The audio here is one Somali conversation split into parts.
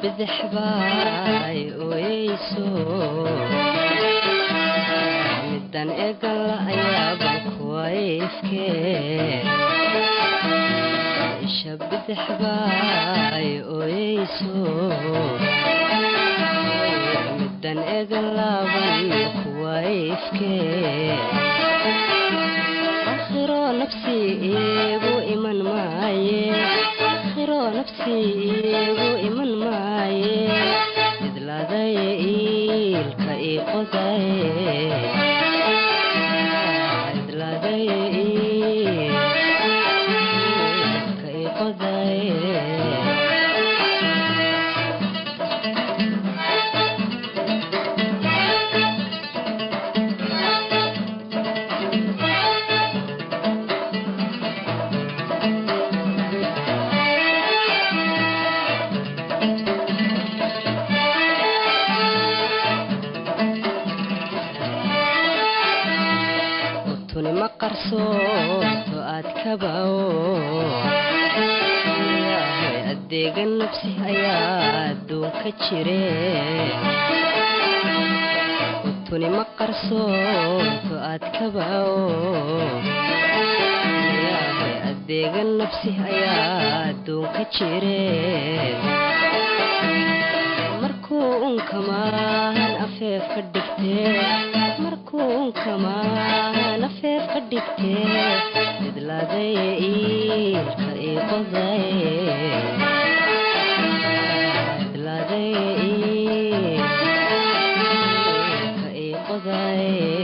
بذحباي ويسو مدن اقل ايابك ويفكي شب بذحباي ويسو مدن اقل ابنك ويفكي اخر نفسي ايبو ايمان معي اخر نفسي وإيمان معي إذ لا ذيل كأي قضاي إذ لا ذيل كأي قضاي قرصوت وأتكبأو يا أديق النفس يا دوك تشيري وطني ما قرصوت وأتكبأو يا أديق النفس يا دوك تشيري مركون كمان أفيف قدكتي مركون كمان أفيف قدكتي إذ لا ذيل كأي قضاي إذ لا ذيل كأي قضاي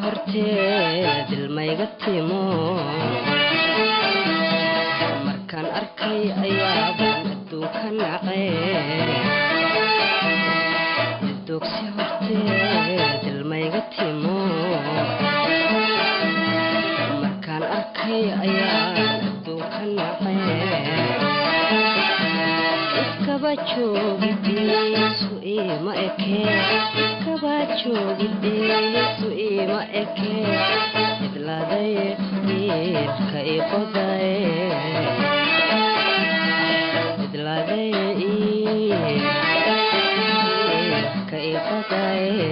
horteed ilmayga timo markaan arkay ayaaban adduunka nacee dugsi horteed ilmayga timo markaan arkay ayaan adduunka nacee iskaba joogidiisu ima ekee iskaba joogidiisu ima ekee idlaaday iilka iqodaye idlaaday iilka iqodaye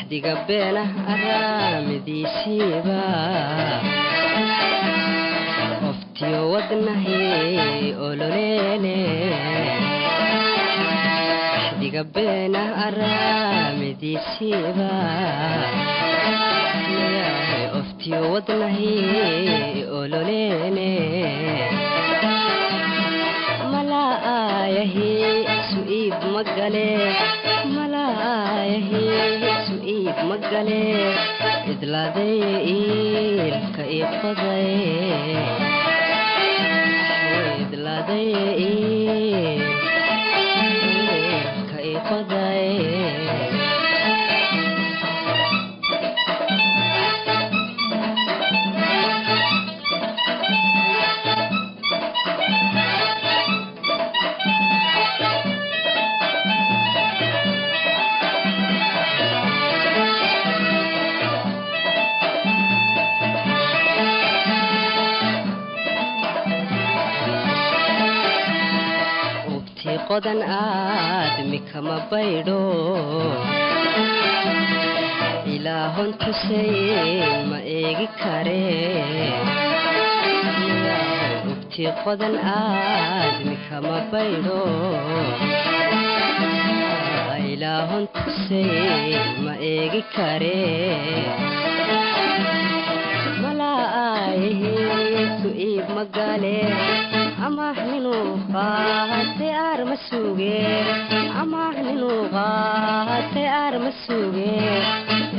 digabeena araamidiisiiba oftiyo wadnahi ololeene digabeena araamidiisiiba oftiyo wadnahi ololeene malaayahi su'iib magale malaayahi su'iib magale idlaaday iilka iqodaye idlaaday iilka iqodaye qodan aadmi kama baydho ilaahon tusay ma eegi kare ubti qodan aadmi kama baydho ilaahon tusay ma eegi kare malaayihi su'iib magale amahninu qaate armasuge amahninu qaate armasuge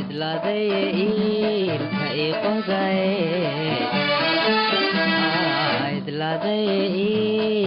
idlaaday iilka iqodaye idlaaday